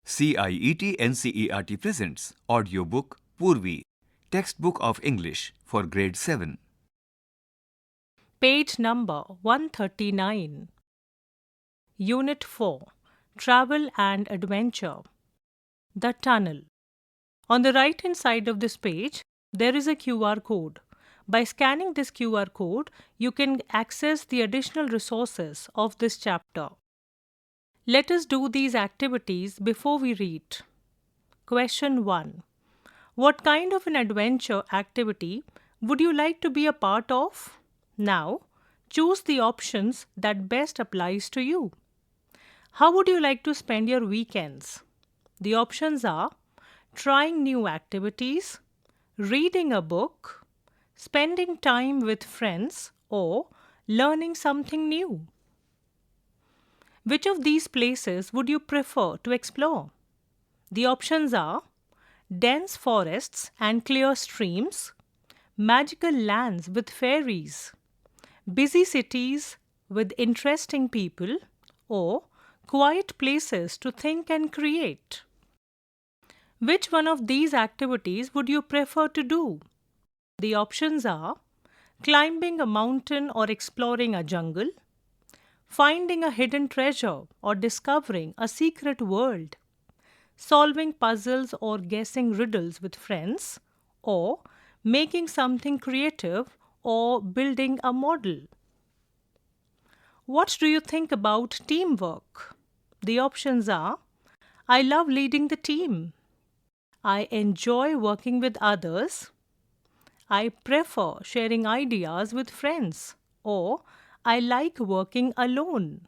CIET NCERT presents audiobook Poorvi, Textbook of English for Grade 7. Page number 139. Unit 4. Travel and Adventure. The Tunnel. On the right-hand side of this page, there is a QR code. By scanning this QR code, you can access the additional resources of this chapter. Let us do these activities before we read. Question 1. What kind of an adventure activity would you like to be a part of? Now, choose the options that best applies to you. How would you like to spend your weekends? The options are trying new activities, reading a book, spending time with friends, or learning something new. Which of these places would you prefer to explore? The options are dense forests and clear streams, magical lands with fairies, busy cities with interesting people, or quiet places to think and create. Which one of these activities would you prefer to do? The options are climbing a mountain or exploring a jungle, finding a hidden treasure or discovering a secret world, solving puzzles or guessing riddles with friends, or making something creative or building a model. What do you think about teamwork? The options are I love leading the team, I enjoy working with others, I prefer sharing ideas with friends, or I like working alone.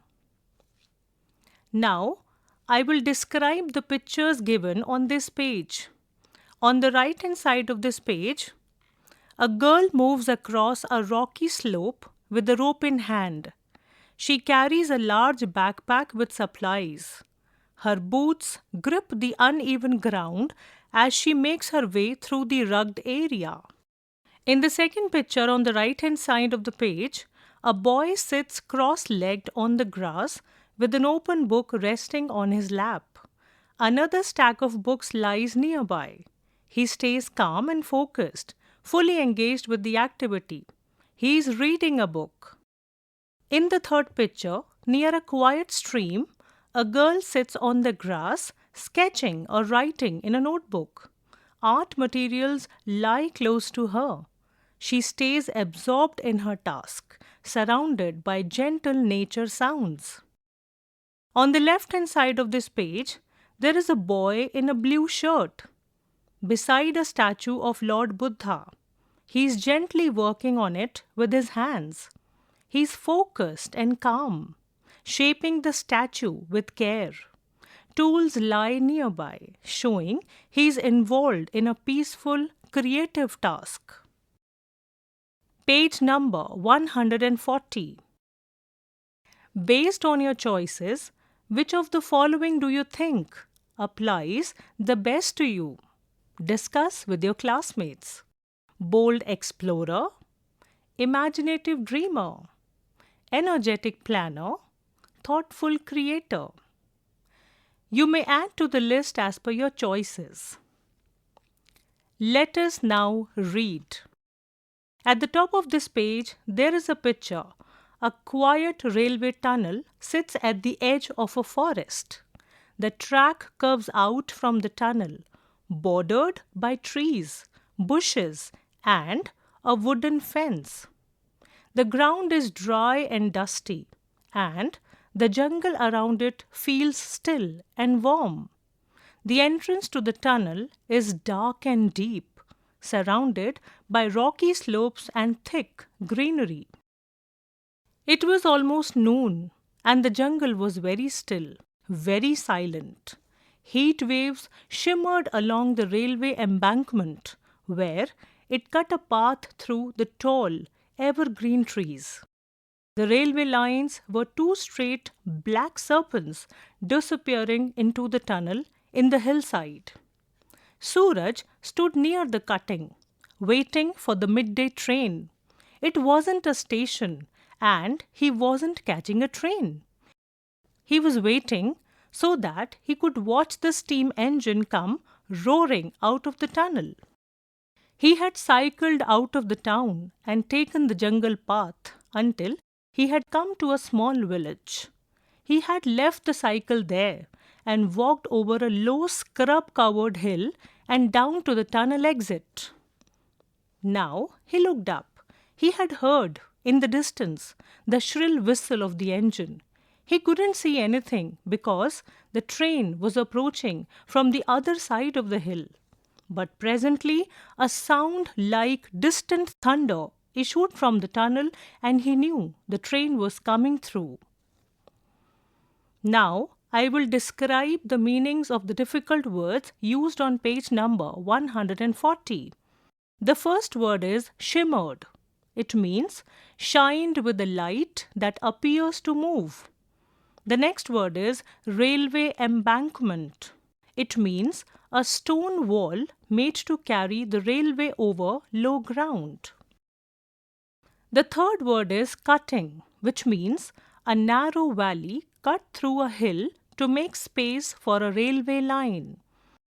Now, I will describe the pictures given on this page. On the right-hand side of this page, a girl moves across a rocky slope with a rope in hand. She carries a large backpack with supplies. Her boots grip the uneven ground as she makes her way through the rugged area. In the second picture on the right-hand side of the page, a boy sits cross-legged on the grass with an open book resting on his lap. Another stack of books lies nearby. He stays calm and focused, fully engaged with the activity. He is reading a book. In the third picture, near a quiet stream, a girl sits on the grass, sketching or writing in a notebook. Art materials lie close to her. She stays absorbed in her task, surrounded by gentle nature sounds. On the left-hand side of this page, there is a boy in a blue shirt beside a statue of Lord Buddha. He is gently working on it with his hands. He is focused and calm, shaping the statue with care. Tools lie nearby, showing he is involved in a peaceful, creative task. Page number 140. Based on your choices, which of the following do you think applies the best to you? Discuss with your classmates. Bold explorer, imaginative dreamer, energetic planner, thoughtful creator. You may add to the list as per your choices. Let us now read. At the top of this page, there is a picture. A quiet railway tunnel sits at the edge of a forest. The track curves out from the tunnel, bordered by trees, bushes, and a wooden fence. The ground is dry and dusty, and the jungle around it feels still and warm. The entrance to the tunnel is dark and deep, surrounded by rocky slopes and thick greenery. It was almost noon, and the jungle was very still, very silent. Heat waves shimmered along the railway embankment, where it cut a path through the tall, evergreen trees. The railway lines were two straight black serpents disappearing into the tunnel in the hillside. Suraj stood near the cutting, waiting for the midday train. It wasn't a station, and he wasn't catching a train. He was waiting so that he could watch the steam engine come roaring out of the tunnel. He had cycled out of the town and taken the jungle path until he had come to a small village. He had left the cycle there and walked over a low scrub-covered hill and down to the tunnel exit. Now he looked up. He had heard, in the distance, the shrill whistle of the engine. He couldn't see anything because the train was approaching from the other side of the hill. But presently a sound like distant thunder issued from the tunnel, and he knew the train was coming through. Now I will describe the meanings of the difficult words used on page number 140. The first word is shimmered. It means shined with a light that appears to move. The next word is railway embankment. It means a stone wall made to carry the railway over low ground. The third word is cutting, which means a narrow valley cut through a hill to make space for a railway line.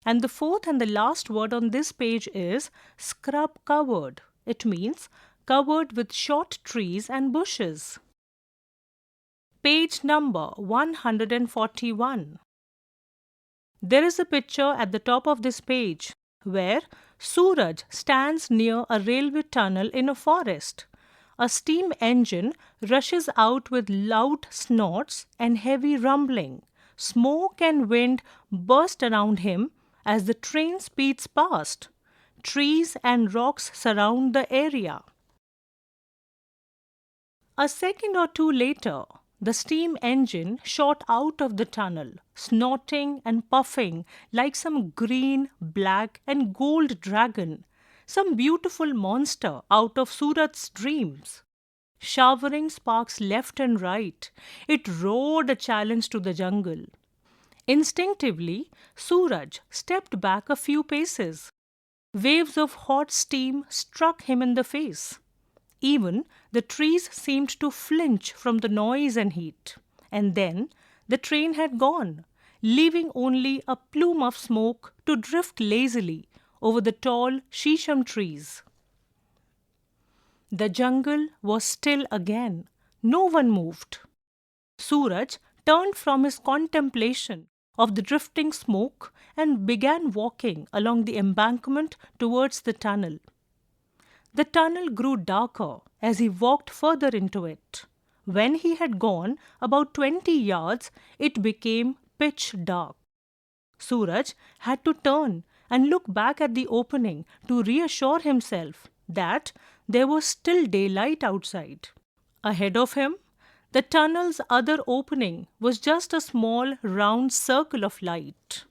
And the fourth and the last word on this page is scrub covered. It means covered with short trees and bushes. Page number 141. There is a picture at the top of this page where Suraj stands near a railway tunnel in a forest. A steam engine rushes out with loud snorts and heavy rumbling. Smoke and wind burst around him as the train speeds past. Trees and rocks surround the area. A second or two later, the steam engine shot out of the tunnel, snorting and puffing like some green, black, and gold dragon, some beautiful monster out of Suraj's dreams. Showering sparks left and right, it roared a challenge to the jungle. Instinctively, Suraj stepped back a few paces. Waves of hot steam struck him in the face. Even the trees seemed to flinch from the noise and heat. And then the train had gone, leaving only a plume of smoke to drift lazily over the tall shisham trees. The jungle was still again. No one moved. Suraj turned from his contemplation of the drifting smoke and began walking along the embankment towards the tunnel. The tunnel grew darker as he walked further into it. When he had gone about 20 yards, it became pitch dark. Suraj had to turn and look back at the opening to reassure himself that there was still daylight outside. Ahead of him, the tunnel's other opening was just a small round circle of light.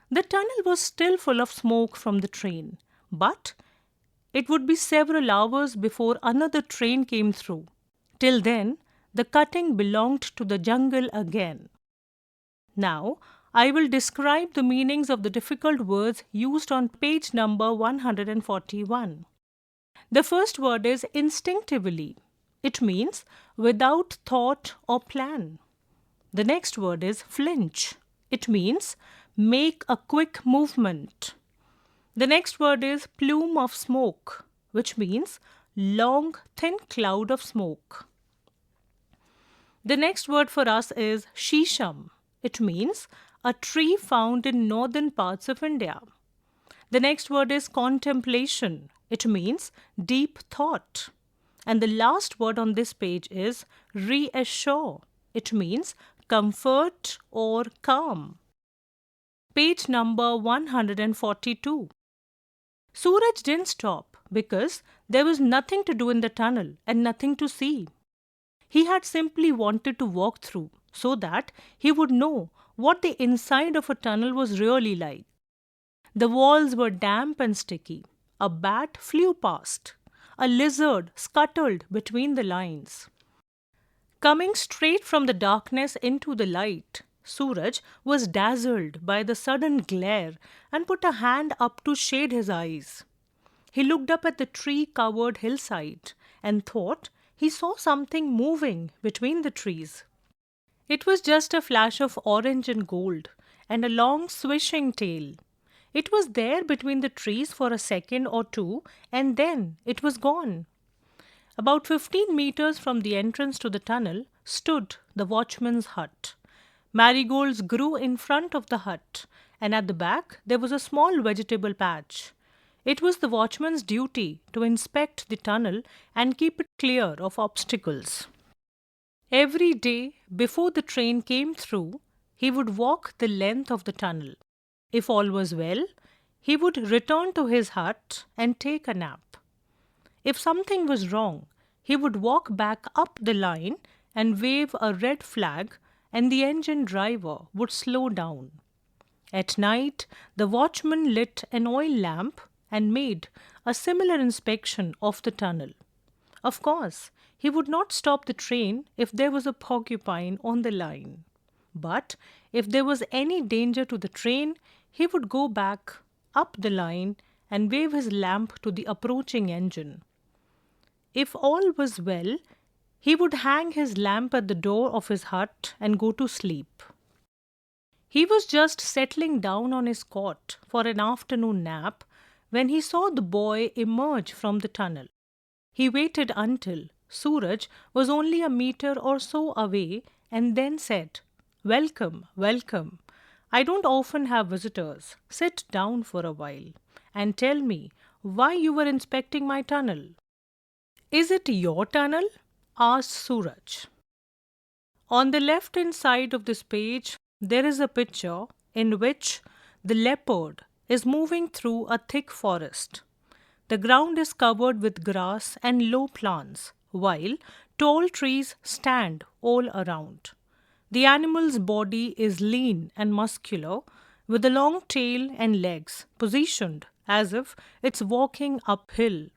The tunnel was still full of smoke from the train, but it would be several hours before another train came through. Till then, the cutting belonged to the jungle again. Now, I will describe the meanings of the difficult words used on page number 141. The first word is instinctively. It means without thought or plan. The next word is flinch. It means make a quick movement. The next word is plume of smoke, which means long, thin cloud of smoke. The next word for us is shisham. It means a tree found in northern parts of India. The next word is contemplation. It means deep thought. And the last word on this page is reassure. It means comfort or calm. Page number 142. Suraj didn't stop because there was nothing to do in the tunnel and nothing to see. He had simply wanted to walk through so that he would know what the inside of a tunnel was really like. The walls were damp and sticky. A bat flew past. A lizard scuttled between the lines. Coming straight from the darkness into the light, Suraj was dazzled by the sudden glare and put a hand up to shade his eyes. He looked up at the tree-covered hillside and thought he saw something moving between the trees. It was just a flash of orange and gold, and a long swishing tail. It was there between the trees for a second or two, and then it was gone. About 15 meters from the entrance to the tunnel stood the watchman's hut. Marigolds grew in front of the hut, and at the back there was a small vegetable patch. It was the watchman's duty to inspect the tunnel and keep it clear of obstacles. Every day before the train came through, he would walk the length of the tunnel. If all was well, he would return to his hut and take a nap. If something was wrong, he would walk back up the line and wave a red flag, and the engine driver would slow down. At night, the watchman lit an oil lamp and made a similar inspection of the tunnel. Of course, he would not stop the train if there was a porcupine on the line. But if there was any danger to the train, he would go back up the line and wave his lamp to the approaching engine. If all was well, he would hang his lamp at the door of his hut and go to sleep. He was just settling down on his cot for an afternoon nap when he saw the boy emerge from the tunnel. He waited until Suraj was only a meter or so away and then said, "Welcome, welcome. I don't often have visitors. Sit down for a while and tell me why you were inspecting my tunnel." "Is it your tunnel?" asked Suraj. On the left-hand side of this page, there is a picture in which the leopard is moving through a thick forest. The ground is covered with grass and low plants, while tall trees stand all around. The animal's body is lean and muscular, with a long tail and legs positioned as if it's walking uphill.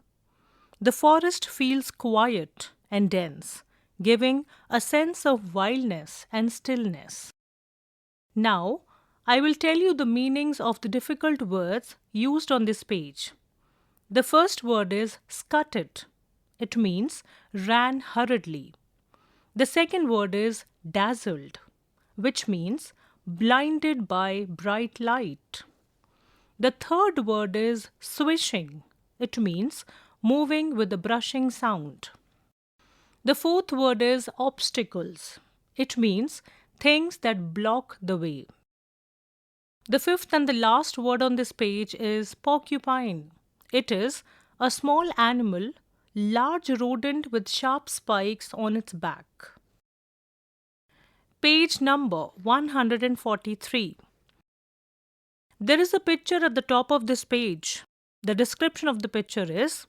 The forest feels quiet and dense, giving a sense of wildness and stillness. Now, I will tell you the meanings of the difficult words used on this page. The first word is scutted. It means ran hurriedly. The second word is dazzled, which means blinded by bright light. The third word is swishing. It means moving with a brushing sound. The fourth word is obstacles. It means things that block the way. The fifth and the last word on this page is porcupine. It is a small animal, large rodent with sharp spikes on its back. Page number 143. There is a picture at the top of this page. The description of the picture is: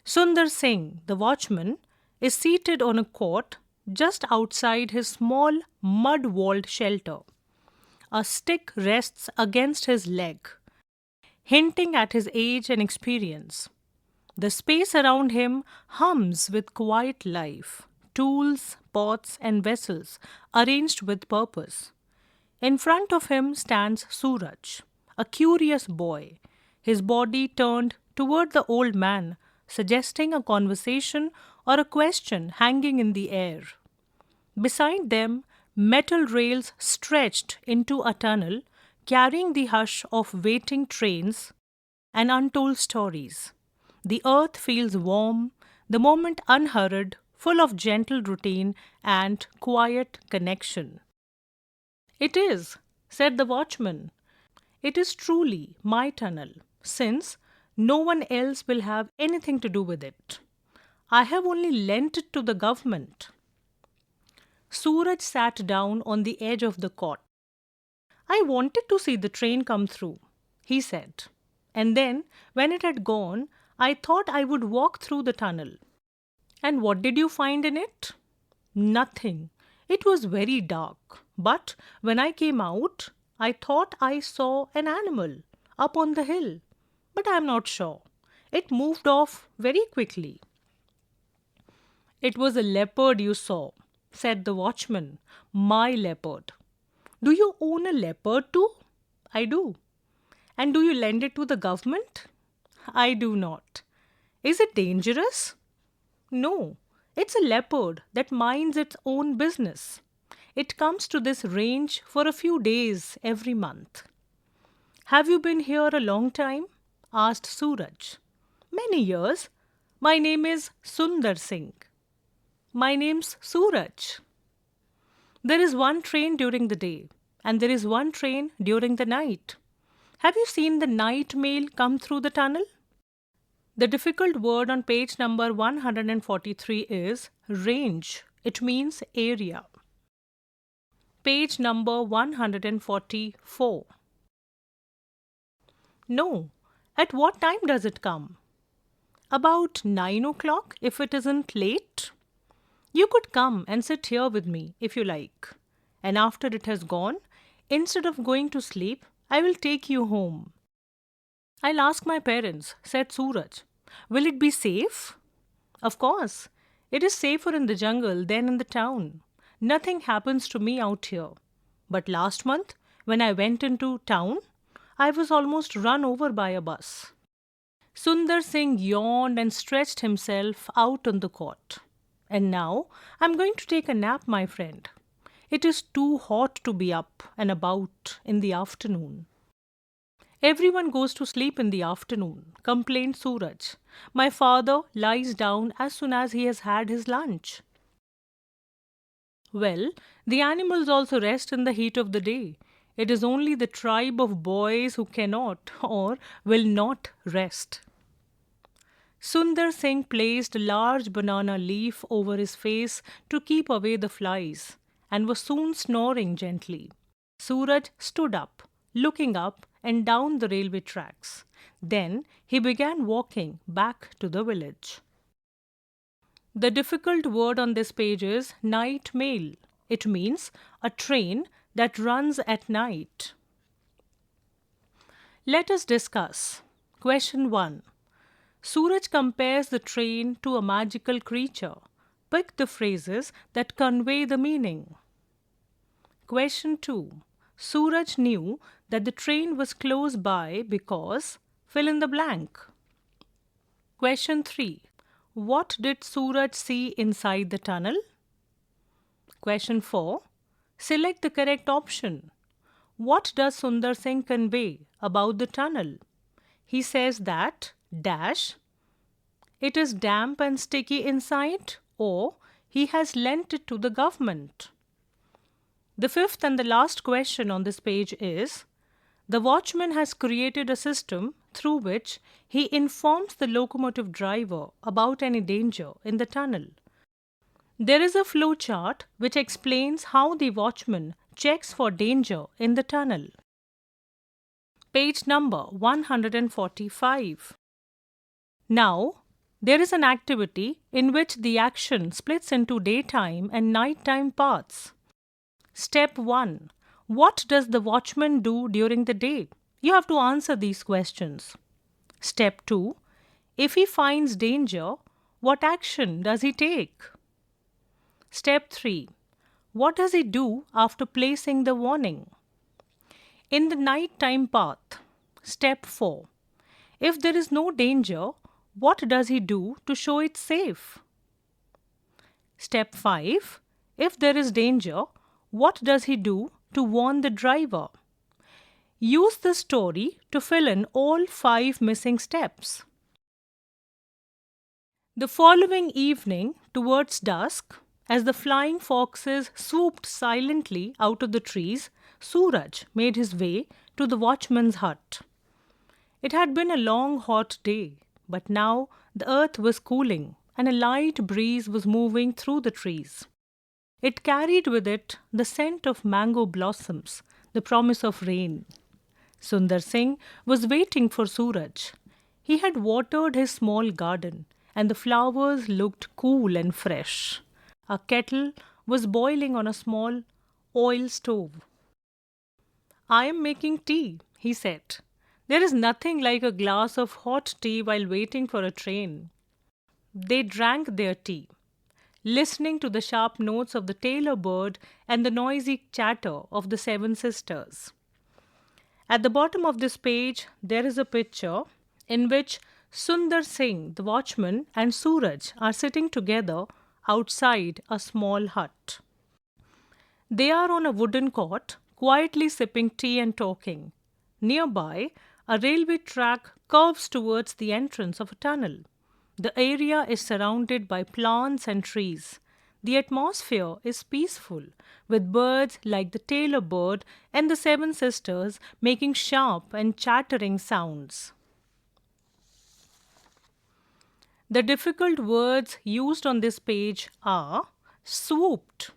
Sundar Singh, the watchman, is seated on a cot just outside his small mud-walled shelter. A stick rests against his leg, hinting at his age and experience. The space around him hums with quiet life, tools, pots, and vessels arranged with purpose. In front of him stands Suraj, a curious boy, his body turned toward the old man, suggesting a conversation or a question hanging in the air. Beside them, metal rails stretched into a tunnel, carrying the hush of waiting trains and untold stories. The earth feels warm, the moment unhurried, full of gentle routine and quiet connection. "It is," said the watchman. "It is truly my tunnel, since no one else will have anything to do with it. I have only lent it to the government." Suraj sat down on the edge of the cot. "I wanted to see the train come through," he said. "And then, when it had gone, I thought I would walk through the tunnel." "And what did you find in it?" "Nothing. It was very dark. But when I came out, I thought I saw an animal up on the hill. But I am not sure. It moved off very quickly." "It was a leopard you saw," said the watchman. "My leopard." "Do you own a leopard too?" "I do." "And do you lend it to the government?" "I do not." "Is it dangerous?" "No. It's a leopard that minds its own business. It comes to this range for a few days every month. Have you been here a long time? Asked Suraj. Many years. My name is Sundar Singh. My name's Suraj. There is one train during the day, and there is one train during the night. Have you seen the night mail come through the tunnel? The difficult word on page number 143 is range. It means area. Page number 144. No. At what time does it come? About 9 o'clock if it isn't late. You could come and sit here with me if you like. And after it has gone, instead of going to sleep, I will take you home. I'll ask my parents, said Suraj. Will it be safe? Of course. It is safer in the jungle than in the town. Nothing happens to me out here. But last month, when I went into town, I was almost run over by a bus. Sundar Singh yawned and stretched himself out on the cot. And now I'm going to take a nap, my friend. It is too hot to be up and about in the afternoon. Everyone goes to sleep in the afternoon, complained Suraj. My father lies down as soon as he has had his lunch. Well, the animals also rest in the heat of the day. It is only the tribe of boys who cannot or will not rest. Sundar Singh placed a large banana leaf over his face to keep away the flies and was soon snoring gently. Suraj stood up, looking up and down the railway tracks. Then he began walking back to the village. The difficult word on this page is night mail. It means a train that runs at night. Let us discuss. Question 1. Suraj compares the train to a magical creature. Pick the phrases that convey the meaning. Question 2. Suraj knew that the train was close by because fill in the blank. Question 3. What did Suraj see inside the tunnel? Question 4. Select the correct option. What does Sundar Singh convey about the tunnel? He says that dash, it is damp and sticky inside, or he has lent it to the government. The fifth and the last question on this page is, the watchman has created a system through which he informs the locomotive driver about any danger in the tunnel. There is a flow chart which explains how the watchman checks for danger in the tunnel. Page number 145. Now, there is an activity in which the action splits into daytime and nighttime parts. Step 1. What does the watchman do during the day? You have to answer these questions. Step 2. If he finds danger, what action does he take? Step 3. What does he do after placing the warning? In the nighttime path. Step 4. If there is no danger, what does he do to show it safe? Step 5. If there is danger, what does he do to warn the driver? Use the story to fill in all 5 missing steps. The following evening, towards dusk, as the flying foxes swooped silently out of the trees, Suraj made his way to the watchman's hut. It had been a long, hot day, but now the earth was cooling and a light breeze was moving through the trees. It carried with it the scent of mango blossoms, the promise of rain. Sundar Singh was waiting for Suraj. He had watered his small garden and the flowers looked cool and fresh. A kettle was boiling on a small oil stove. I am making tea, he said. There is nothing like a glass of hot tea while waiting for a train. They drank their tea, listening to the sharp notes of the tailor bird and the noisy chatter of the 7 sisters. At the bottom of this page, there is a picture in which Sundar Singh, the watchman, and Suraj are sitting together outside a small hut. They are on a wooden cot, quietly sipping tea and talking. Nearby, a railway track curves towards the entrance of a tunnel. The area is surrounded by plants and trees. The atmosphere is peaceful, with birds like the tailor bird and the seven sisters making sharp and chattering sounds. The difficult words used on this page are swooped.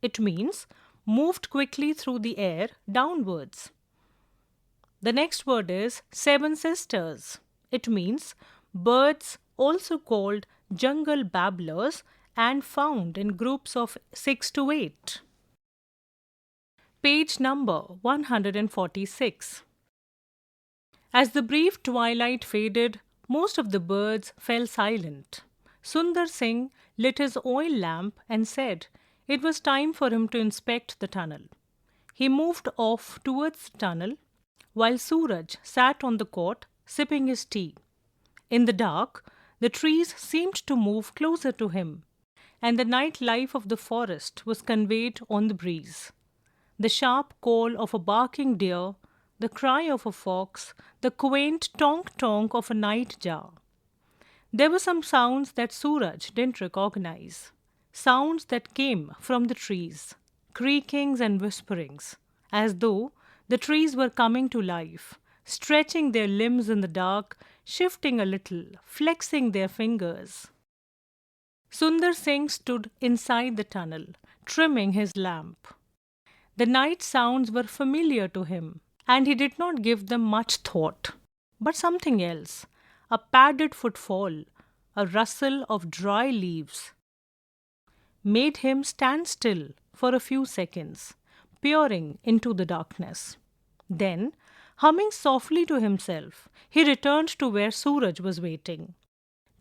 It means moved quickly through the air downwards. The next word is seven sisters. It means birds also called jungle babblers and found in groups of 6 to 8. Page number 146. As the brief twilight faded, most of the birds fell silent. Sundar Singh lit his oil lamp and said it was time for him to inspect the tunnel. He moved off towards the tunnel while Suraj sat on the cot sipping his tea. In the dark, the trees seemed to move closer to him, and the night life of the forest was conveyed on the breeze. The sharp call of a barking deer, the cry of a fox, the quaint tonk-tonk of a nightjar. There were some sounds that Suraj didn't recognize, sounds that came from the trees, creakings and whisperings, as though the trees were coming to life, stretching their limbs in the dark, shifting a little, flexing their fingers. Sundar Singh stood inside the tunnel, trimming his lamp. The night sounds were familiar to him, and he did not give them much thought. But something else, a padded footfall, a rustle of dry leaves, made him stand still for a few seconds, peering into the darkness. Then, humming softly to himself, he returned to where Suraj was waiting.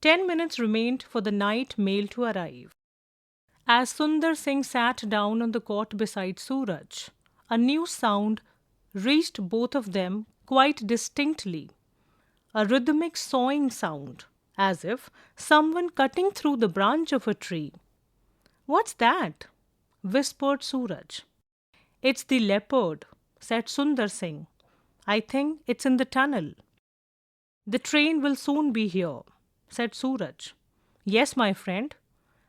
10 minutes remained for the night mail to arrive. As Sundar Singh sat down on the cot beside Suraj, a new sound reached both of them quite distinctly. A rhythmic sawing sound, as if someone cutting through the branch of a tree. "What's that?" whispered Suraj. "It's the leopard," said Sundar Singh. "I think it's in the tunnel." "The train will soon be here," said Suraj. "Yes, my friend.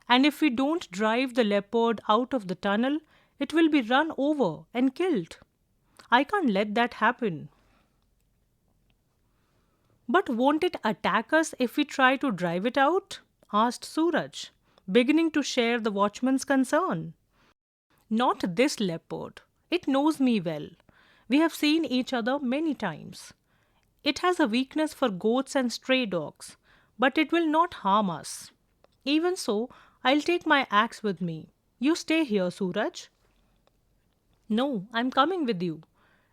And if we don't drive the leopard out of the tunnel, it will be run over and killed. I can't let that happen." "But won't it attack us if we try to drive it out?" asked Suraj, beginning to share the watchman's concern. "Not this leopard. It knows me well. We have seen each other many times. It has a weakness for goats and stray dogs, but it will not harm us. Even so, I'll take my axe with me. You stay here, Suraj." "No, I'm coming with you.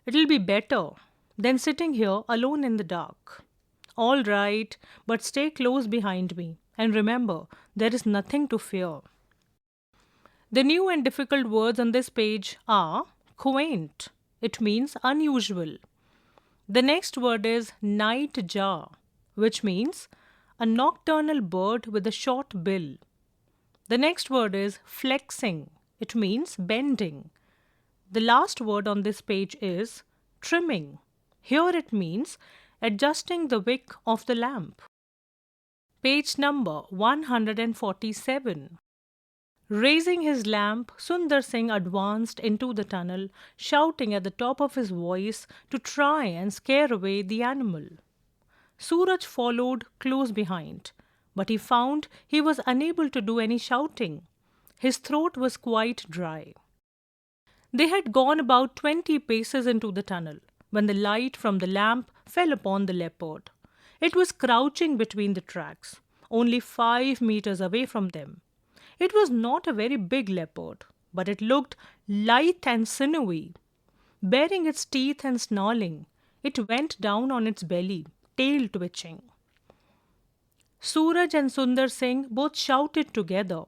It'll be better than sitting here alone in the dark." "All right, but stay close behind me. And remember, there is nothing to fear." The new and difficult words on this page are quaint. It means unusual. The next word is nightjar, which means a nocturnal bird with a short bill. The next word is flexing. It means bending. The last word on this page is trimming. Here it means adjusting the wick of the lamp. Page number 147. Raising his lamp, Sundar Singh advanced into the tunnel, shouting at the top of his voice to try and scare away the animal. Suraj followed close behind, but he found he was unable to do any shouting. His throat was quite dry. They had gone about 20 paces into the tunnel when the light from the lamp fell upon the leopard. It was crouching between the tracks, only 5 meters away from them. It was not a very big leopard, but it looked lithe and sinewy. Baring its teeth and snarling, it went down on its belly, tail twitching. Suraj and Sundar Singh both shouted together.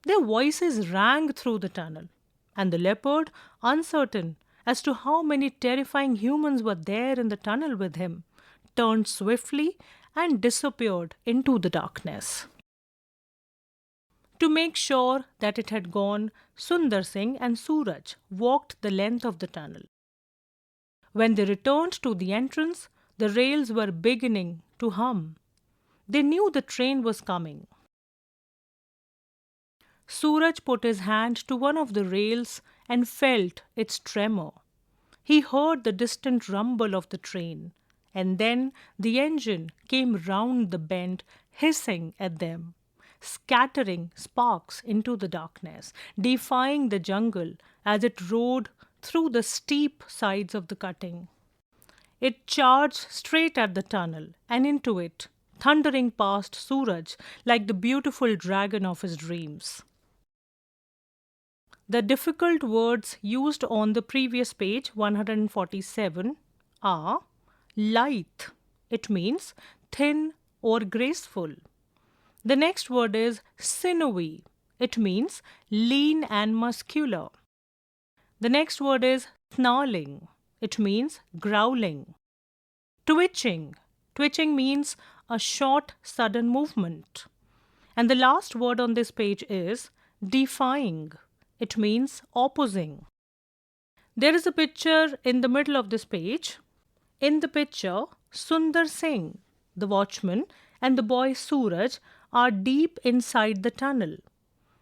Their voices rang through the tunnel, and the leopard, uncertain as to how many terrifying humans were there in the tunnel with him, turned swiftly and disappeared into the darkness. To make sure that it had gone, Sundar Singh and Suraj walked the length of the tunnel. When they returned to the entrance, the rails were beginning to hum. They knew the train was coming. Suraj put his hand to one of the rails and felt its tremor. He heard the distant rumble of the train, and then the engine came round the bend, hissing at them, scattering sparks into the darkness, defying the jungle as it rode through the steep sides of the cutting. It charged straight at the tunnel and into it, thundering past Suraj like the beautiful dragon of his dreams. The difficult words used on the previous page, 147, are lithe. It means thin or graceful. The next word is sinewy. It means lean and muscular. The next word is snarling. It means growling. Twitching. Twitching means a short, sudden movement. And the last word on this page is defying. It means opposing. There is a picture in the middle of this page. In the picture, Sundar Singh, the watchman, and the boy Suraj are deep inside the tunnel.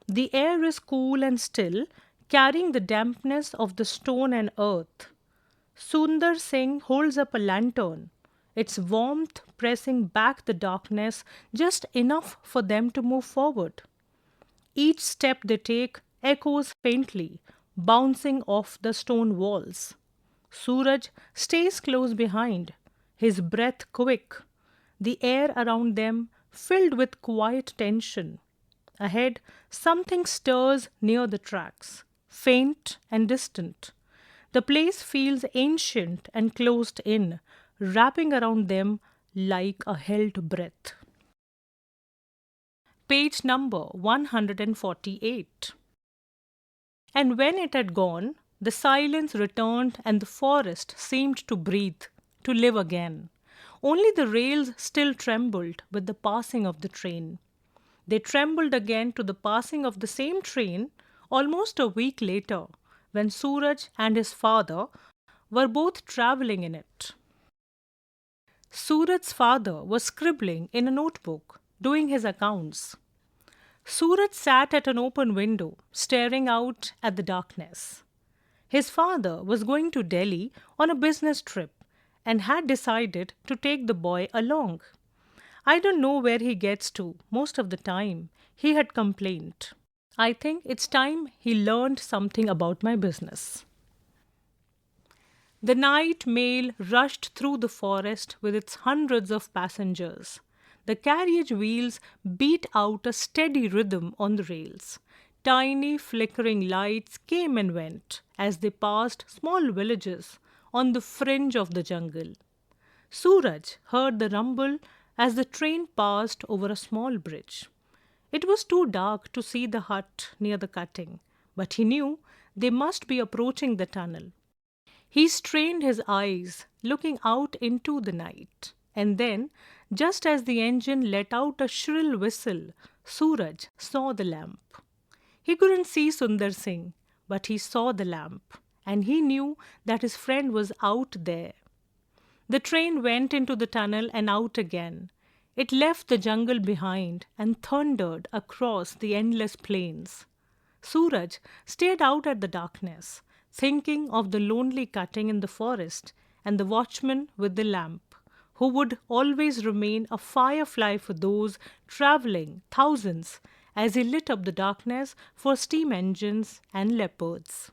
The air is cool and still, carrying the dampness of the stone and earth. Sundar Singh holds up a lantern, its warmth pressing back the darkness just enough for them to move forward. Each step they take echoes faintly, bouncing off the stone walls. Suraj stays close behind, his breath quick, the air around them filled with quiet tension. Ahead, something stirs near the tracks, faint and distant. The place feels ancient and closed in, wrapping around them like a held breath. Page number 148. And when it had gone, the silence returned and the forest seemed to breathe, to live again. Only the rails still trembled with the passing of the train. They trembled again to the passing of the same train almost a week later, when Suraj and his father were both travelling in it. Suraj's father was scribbling in a notebook, doing his accounts. Suraj sat at an open window, staring out at the darkness. His father was going to Delhi on a business trip and had decided to take the boy along. "I don't know where he gets to most of the time," he had complained. "I think it's time he learned something about my business." The night mail rushed through the forest with its hundreds of passengers. The carriage wheels beat out a steady rhythm on the rails. Tiny flickering lights came and went as they passed small villages on the fringe of the jungle. Suraj heard the rumble as the train passed over a small bridge. It was too dark to see the hut near the cutting, but he knew they must be approaching the tunnel. He strained his eyes, looking out into the night. And then, just as the engine let out a shrill whistle, Suraj saw the lamp. He couldn't see Sundar Singh, but he saw the lamp, and he knew that his friend was out there. The train went into the tunnel and out again. It left the jungle behind and thundered across the endless plains. Suraj stared out at the darkness, thinking of the lonely cutting in the forest and the watchman with the lamp, who would always remain a firefly for those travelling thousands as he lit up the darkness for steam engines and leopards.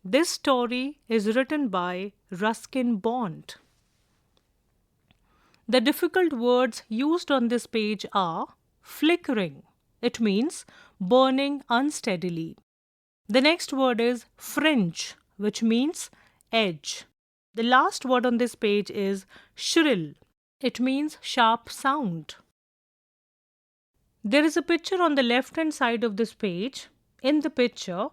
This story is written by Ruskin Bond. The difficult words used on this page are flickering. It means burning unsteadily. The next word is fringe, which means edge. The last word on this page is shrill. It means sharp sound. There is a picture on the left-hand side of this page. In the picture,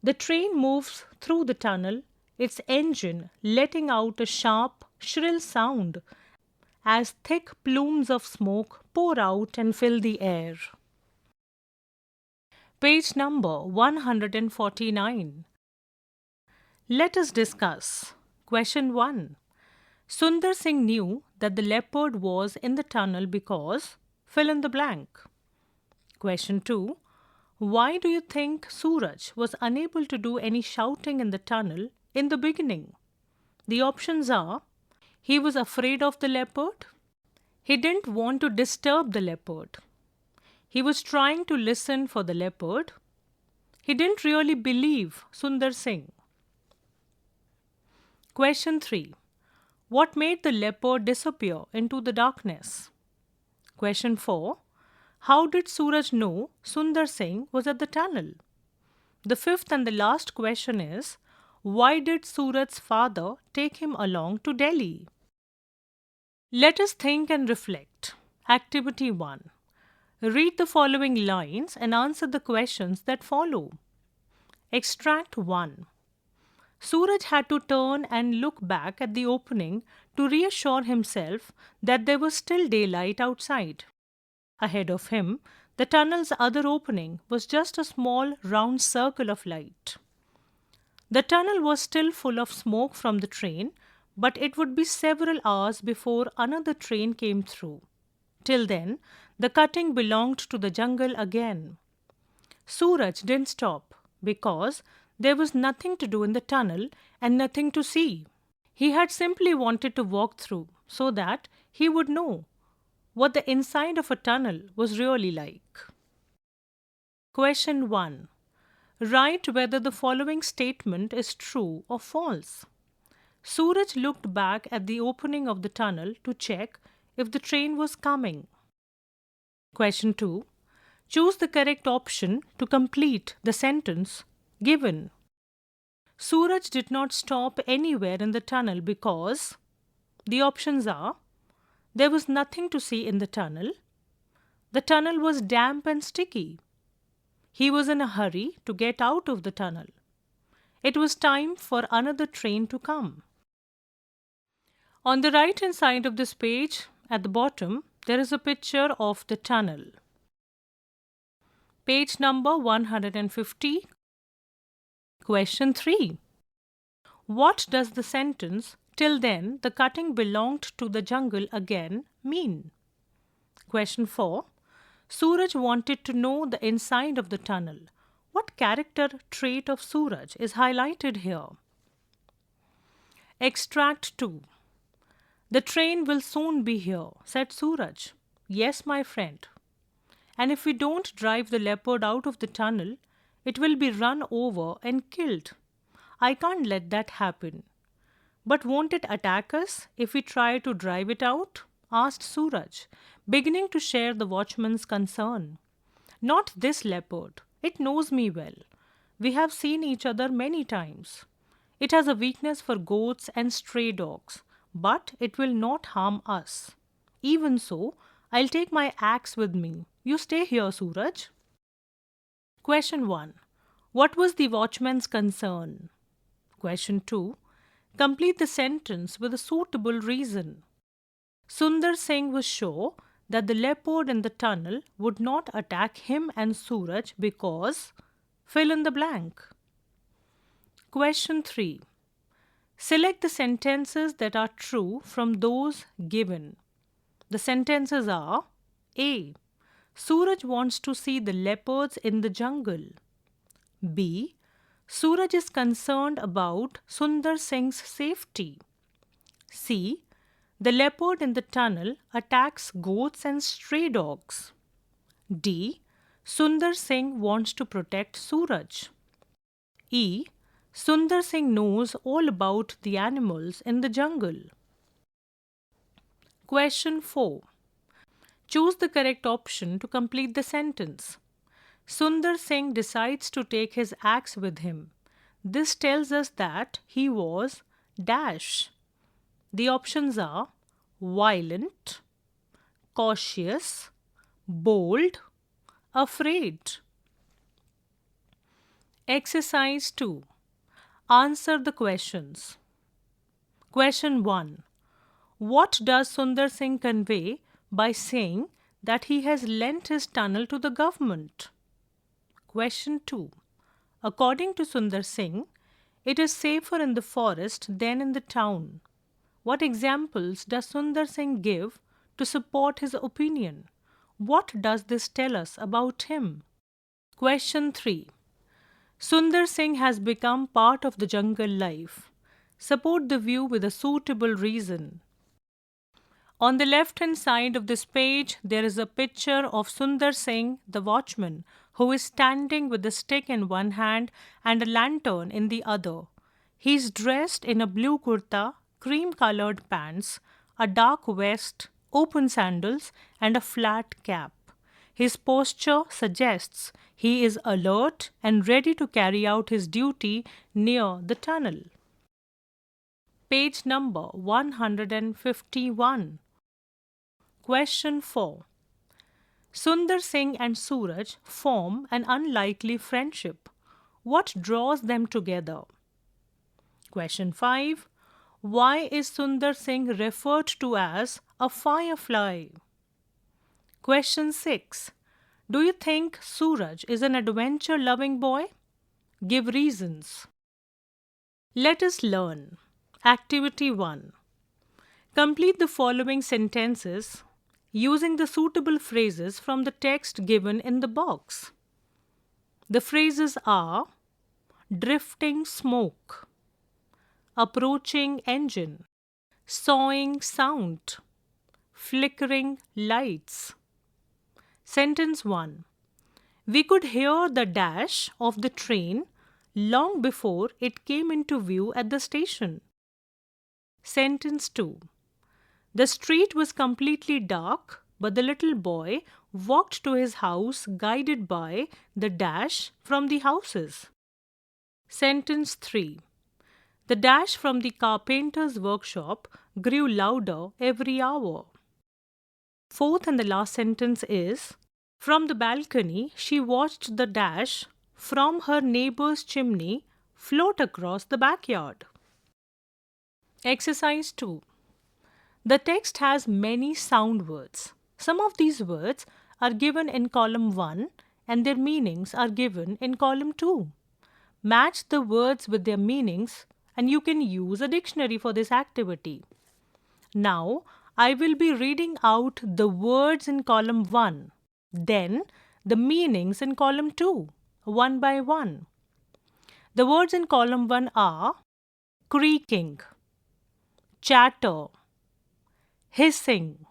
the train moves through the tunnel, its engine letting out a sharp, shrill sound as thick plumes of smoke pour out and fill the air. Page number 149. Let us discuss. Question 1. Sundar Singh knew that the leopard was in the tunnel because fill in the blank. Question 2. Why do you think Suraj was unable to do any shouting in the tunnel in the beginning? The options are: he was afraid of the leopard, he didn't want to disturb the leopard, he was trying to listen for the leopard, he didn't really believe Sundar Singh. Question 3. What made the leopard disappear into the darkness? Question 4. How did Suraj know Sundar Singh was at the tunnel? The fifth and the last question is: why did Suraj's father take him along to Delhi? Let us think and reflect. Activity 1. Read the following lines and answer the questions that follow. Extract 1. Suraj had to turn and look back at the opening to reassure himself that there was still daylight outside. Ahead of him, the tunnel's other opening was just a small round circle of light. The tunnel was still full of smoke from the train, but it would be several hours before another train came through. Till then, the cutting belonged to the jungle again. Suraj didn't stop because there was nothing to do in the tunnel and nothing to see. He had simply wanted to walk through so that he would know what the inside of a tunnel was really like. Question 1. Write whether the following statement is true or false. Suraj looked back at the opening of the tunnel to check if the train was coming. Question 2. Choose the correct option to complete the sentence given. Suraj did not stop anywhere in the tunnel because the options are: there was nothing to see in the tunnel was damp and sticky, he was in a hurry to get out of the tunnel, it was time for another train to come. On the right hand side of this page, at the bottom, there is a picture of the tunnel. Page number 150. Question 3. What does the sentence "till then the cutting belonged to the jungle again" mean? Question 4. Suraj wanted to know the inside of the tunnel. What character trait of Suraj is highlighted here? Extract 2. The train will soon be here, said Suraj. Yes, my friend. And if we don't drive the leopard out of the tunnel, it will be run over and killed. I can't let that happen. But won't it attack us if we try to drive it out? Asked Suraj, beginning to share the watchman's concern. Not this leopard. It knows me well. We have seen each other many times. It has a weakness for goats and stray dogs, but it will not harm us. Even so, I'll take my axe with me. You stay here, Suraj. Question 1. What was the watchman's concern? Question 2. Complete the sentence with a suitable reason. Sundar Singh was sure that the leopard in the tunnel would not attack him and Suraj because fill in the blank. Question 3. Select the sentences that are true from those given. The sentences are: A. Suraj wants to see the leopards in the jungle. B. Suraj is concerned about Sundar Singh's safety. C. The leopard in the tunnel attacks goats and stray dogs. D. Sundar Singh wants to protect Suraj. E. Sundar Singh knows all about the animals in the jungle. Question 4. Choose the correct option to complete the sentence. Sundar Singh decides to take his axe with him. This tells us that he was dash. The options are violent, cautious, bold, afraid. Exercise 2. Answer the questions. Question 1. What does Sundar Singh convey by saying that he has lent his tunnel to the government? Question 2. According to Sundar Singh, it is safer in the forest than in the town. What examples does Sundar Singh give to support his opinion? What does this tell us about him? Question 3. Sundar Singh has become part of the jungle life. Support the view with a suitable reason. On the left-hand side of this page, there is a picture of Sundar Singh, the watchman, who is standing with a stick in one hand and a lantern in the other. He is dressed in a blue kurta, cream-colored pants, a dark vest, open sandals, and a flat cap. His posture suggests he is alert and ready to carry out his duty near the tunnel. Page number 151. Question 4. Sundar Singh and Suraj form an unlikely friendship. What draws them together? Question 5. Why is Sundar Singh referred to as a firefly? Question 6. Do you think Suraj is an adventure-loving boy? Give reasons. Let us learn. Activity 1. Complete the following sentences using the suitable phrases from the text given in the box. The phrases are drifting smoke, approaching engine, sawing sound, flickering lights. Sentence 1. We could hear the dash of the train long before it came into view at the station. Sentence 2. The street was completely dark, but the little boy walked to his house guided by the dash from the houses. Sentence 3. The dash from the carpenter's workshop grew louder every hour. Fourth and the last sentence is, from the balcony, she watched the dash from her neighbor's chimney float across the backyard. Exercise 2. The text has many sound words. Some of these words are given in column 1 and their meanings are given in column 2. Match the words with their meanings and you can use a dictionary for this activity. Now, I will be reading out the words in column 1, then the meanings in column 2, one by one. The words in column 1 are creaking, chatter, hissing,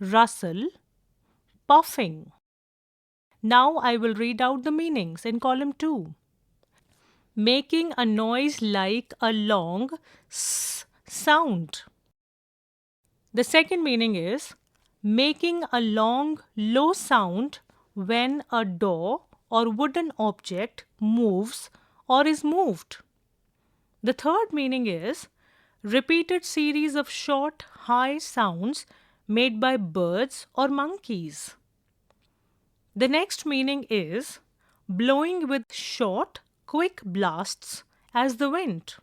rustle, puffing. Now I will read out the meanings in column 2. Making a noise like a long s sound. The second meaning is making a long, low sound when a door or wooden object moves or is moved. The third meaning is repeated series of short, high sounds made by birds or monkeys. The next meaning is blowing with short, quick blasts as the wind.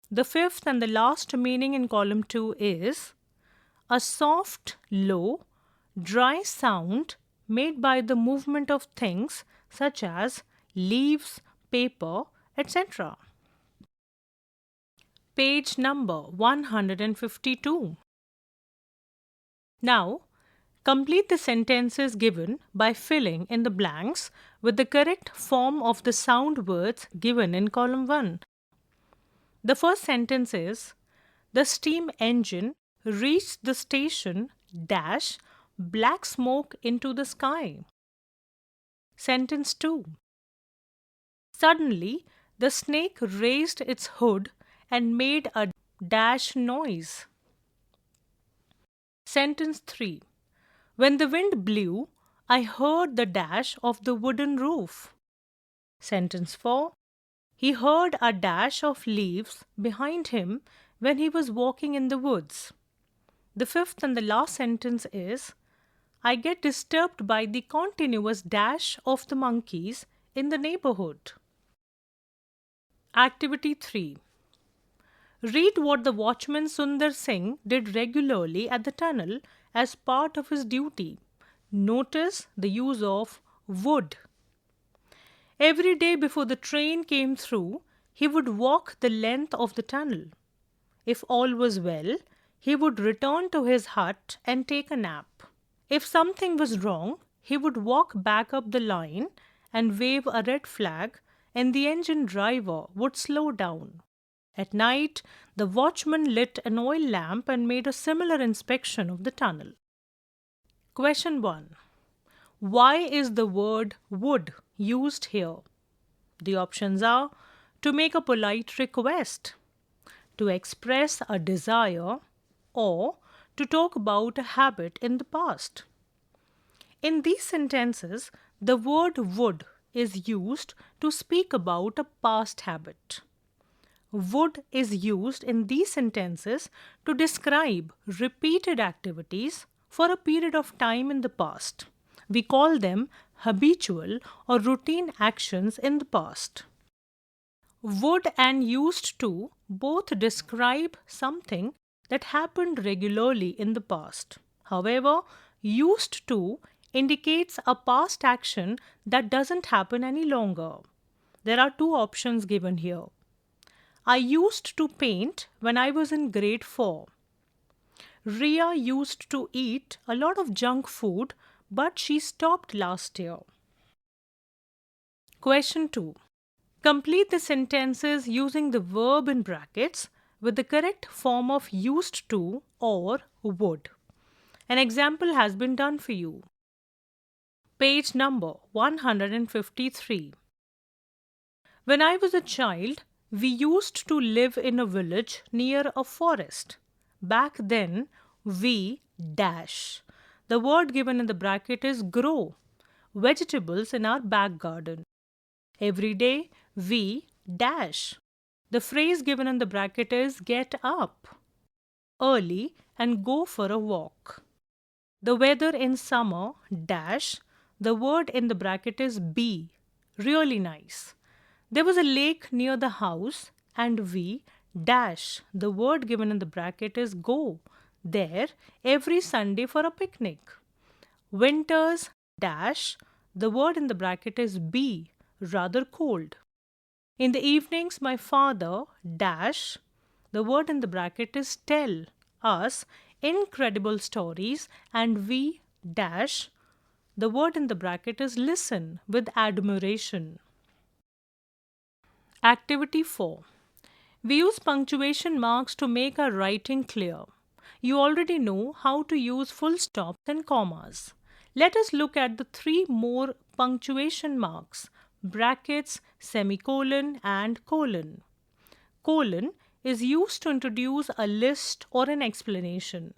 The fifth and the last meaning in column 2 is a soft, low, dry sound made by the movement of things such as leaves, paper, etc. Page number 152. Now, complete the sentences given by filling in the blanks with the correct form of the sound words given in column 1. The first sentence is, the steam engine reached the station dash black smoke into the sky. Sentence 2. Suddenly, the snake raised its hood and made a dash noise. Sentence 3. When the wind blew, I heard the dash of the wooden roof. Sentence 4. He heard a dash of leaves behind him when he was walking in the woods. The fifth and the last sentence is, I get disturbed by the continuous dash of the monkeys in the neighborhood. Activity 3. Read what the watchman Sundar Singh did regularly at the tunnel as part of his duty. Notice the use of would. Every day before the train came through, he would walk the length of the tunnel. If all was well, he would return to his hut and take a nap. If something was wrong, he would walk back up the line and wave a red flag, and the engine driver would slow down. At night, the watchman lit an oil lamp and made a similar inspection of the tunnel. Question 1. Why is the word would used here? The options are to make a polite request, to express a desire, or to talk about a habit in the past. In these sentences, the word would is used to speak about a past habit. Would is used in these sentences to describe repeated activities for a period of time in the past. We call them habitual or routine actions in the past. Would and used to both describe something that happened regularly in the past. However, used to indicates a past action that doesn't happen any longer. There are two options given here. I used to paint when I was in grade 4. Ria used to eat a lot of junk food, but she stopped last year. Question 2. Complete the sentences using the verb in brackets with the correct form of used to or would. An example has been done for you. Page number 153. When I was a child, we used to live in a village near a forest. Back then, we dash. The word given in the bracket is grow vegetables in our back garden. Every day, we dash. The phrase given in the bracket is get up early and go for a walk. The weather in summer dash. The word in the bracket is be. Really nice. There was a lake near the house and we dash. The word given in the bracket is go there every Sunday for a picnic. Winters dash. The word in the bracket is be. Rather cold. In the evenings, my father dash. The word in the bracket is tell us incredible stories and we dash. The word in the bracket is listen with admiration. Activity 4. We use punctuation marks to make our writing clear. You already know how to use full stops and commas. Let us look at the 3 more punctuation marks: brackets, semicolon, and colon. Colon is used to introduce a list or an explanation.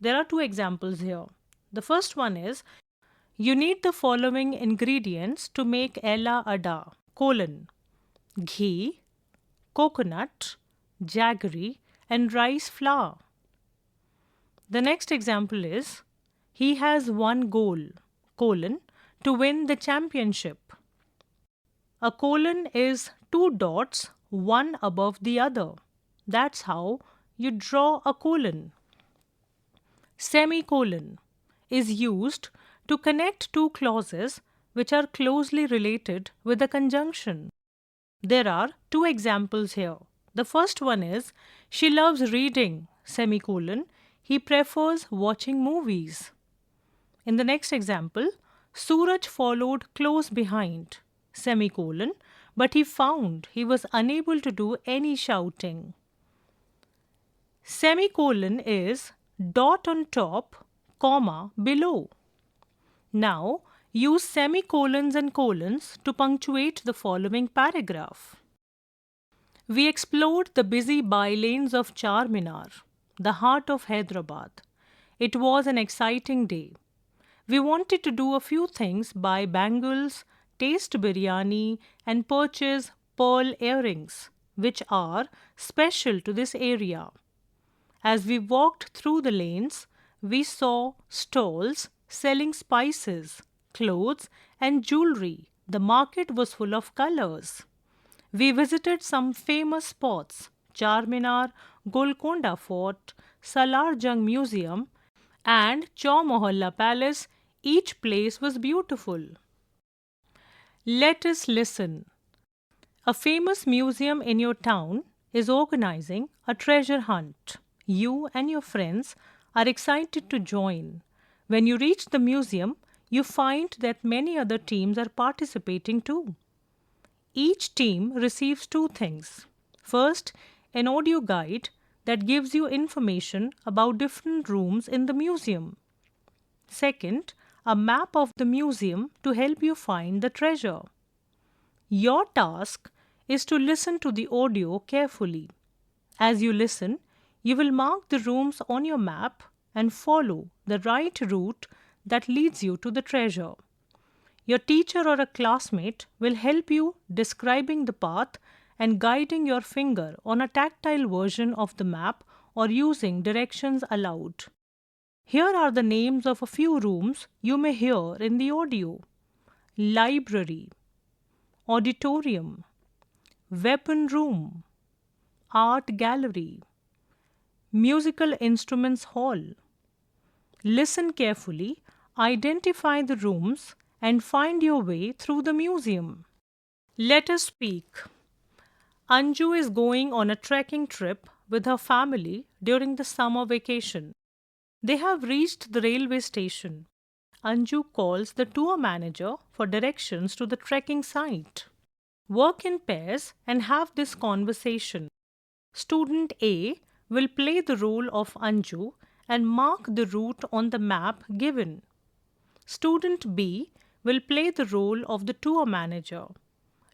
There are 2 examples here. The first one is, you need the following ingredients to make ella ada, colon, ghee, coconut, jaggery, and rice flour. The next example is, he has one goal, colon, to win the championship. A colon is 2 dots, one above the other. That's how you draw a colon. Semicolon is used to connect 2 clauses which are closely related with a conjunction. There are 2 examples here. The first one is, she loves reading, semicolon, he prefers watching movies. In the next example, Suraj followed close behind, semicolon, but he found he was unable to do any shouting. Semicolon is dot on top, comma below. Now, use semicolons and colons to punctuate the following paragraph. We explored the busy bylanes of Charminar, the heart of Hyderabad. It was an exciting day. We wanted to do a few things: buy bangles, taste biryani, and purchase pearl earrings, which are special to this area. As we walked through the lanes, we saw stalls selling spices, clothes, and jewelry. The market was full of colors. We visited some famous spots: Charminar, Golconda Fort, Salar Jung Museum, and Chaw Mohalla Palace. Each place was beautiful. Let us listen. A famous museum in your town is organizing a treasure hunt. You and your friends are excited to join. When you reach the museum, you find that many other teams are participating too. Each team receives two things. First, an audio guide that gives you information about different rooms in the museum. Second, a map of the museum to help you find the treasure. Your task is to listen to the audio carefully. As you listen, you will mark the rooms on your map and follow the right route that leads you to the treasure. Your teacher or a classmate will help you describing the path and guiding your finger on a tactile version of the map or using directions aloud. Here are the names of a few rooms you may hear in the audio: library, auditorium, weapon room, art gallery, musical instruments hall. Listen carefully, identify the rooms, and find your way through the museum. Let us speak. Anju is going on a trekking trip with her family during the summer vacation. They have reached the railway station. Anju calls the tour manager for directions to the trekking site. Work in pairs and have this conversation. Student A will play the role of Anju and mark the route on the map given. Student B will play the role of the tour manager.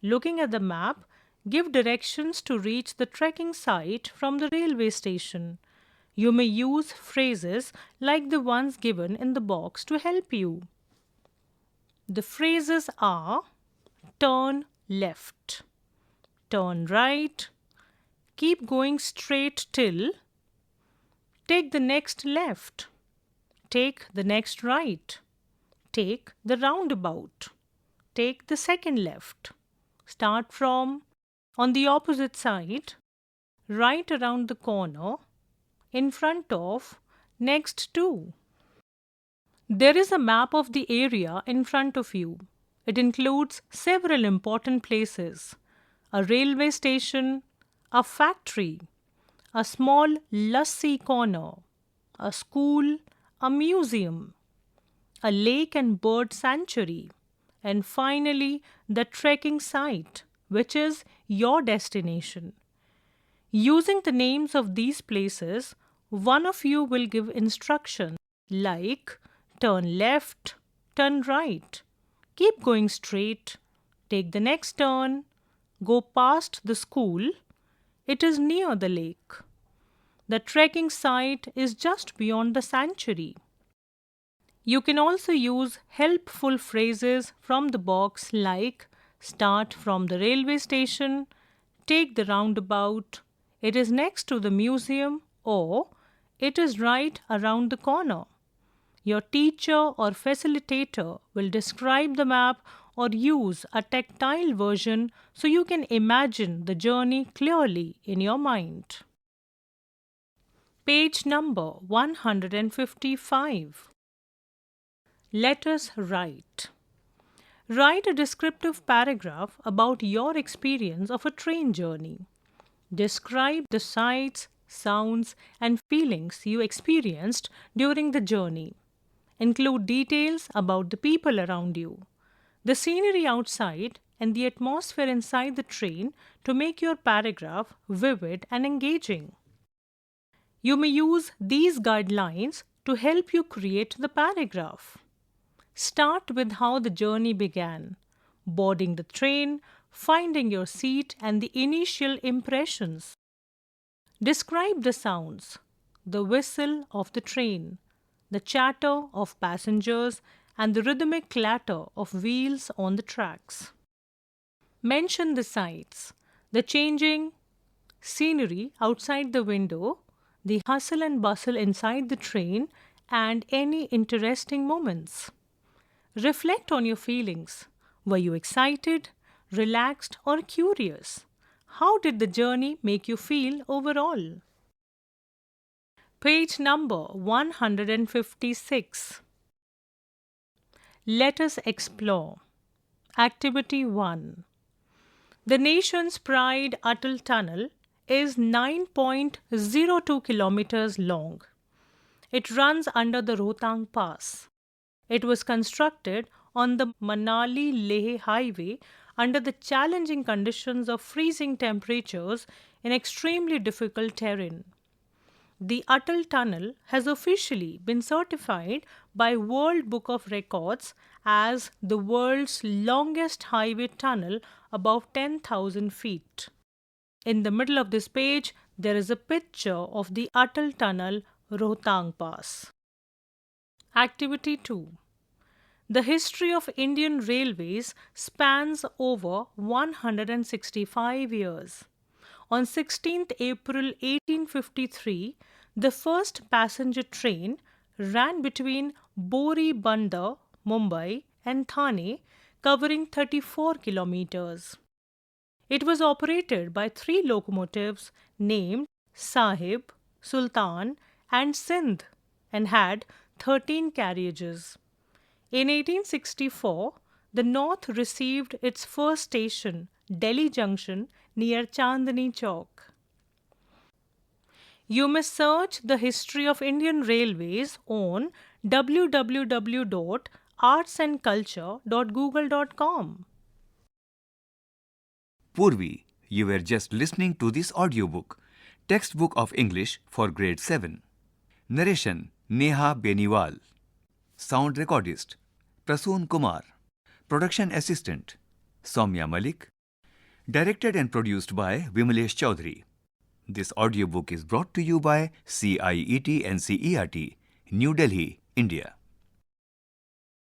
Looking at the map, give directions to reach the trekking site from the railway station. You may use phrases like the ones given in the box to help you. The phrases are: turn left, turn right, keep going straight till, take the next left, take the next right, take the roundabout, take the second left, start from, on the opposite side, right around the corner, in front of, next to. There is a map of the area in front of you. It includes several important places: a railway station, a factory, a small lassi corner, a school, a museum, a lake and bird sanctuary, and finally the trekking site, which is your destination. Using the names of these places, one of you will give instructions like turn left, turn right, keep going straight, take the next turn, go past the school, it is near the lake. The trekking site is just beyond the sanctuary. You can also use helpful phrases from the box like start from the railway station, take the roundabout, it is next to the museum, or it is right around the corner. Your teacher or facilitator will describe the map or use a tactile version so you can imagine the journey clearly in your mind. Page number 155. Let us write. Write a descriptive paragraph about your experience of a train journey. Describe the sights, sounds, and feelings you experienced during the journey. Include details about the people around you, the scenery outside, and the atmosphere inside the train to make your paragraph vivid and engaging. You may use these guidelines to help you create the paragraph. Start with how the journey began, boarding the train, finding your seat, and the initial impressions. Describe the sounds: the whistle of the train, the chatter of passengers, and the rhythmic clatter of wheels on the tracks. Mention the sights: the changing scenery outside the window, the hustle and bustle inside the train, and any interesting moments. Reflect on your feelings. Were you excited, relaxed, or curious? How did the journey make you feel overall? Page number 156. Let us explore. Activity 1. The nation's pride Atal Tunnel is 9.02 kilometers long. It runs under the Rohtang Pass. It was constructed on the Manali-Leh highway under the challenging conditions of freezing temperatures in extremely difficult terrain. The Atal Tunnel has officially been certified by World Book of Records as the world's longest highway tunnel above 10,000 feet. In the middle of this page, there is a picture of the Atal Tunnel, Rohtang Pass. Activity 2. The history of Indian Railways spans over 165 years. On 16th April 1853, the first passenger train ran between Bori Bandar, Mumbai and Thane, covering 34 kilometers. It was operated by 3 locomotives named Sahib, Sultan and Sindh and had 13 carriages. In 1864, the North received its first station, Delhi Junction, near Chandni Chowk. You may search the history of Indian Railways on www.artsandculture.google.com. Poorvi, you were just listening to this audiobook, Textbook of English for Grade 7. Narration Neha Beniwal. Sound recordist Prasoon Kumar. Production assistant Soumya Malik. Directed and produced by Vimalesh Chaudhary. This audiobook is brought to you by CIET NCERT, New Delhi, India.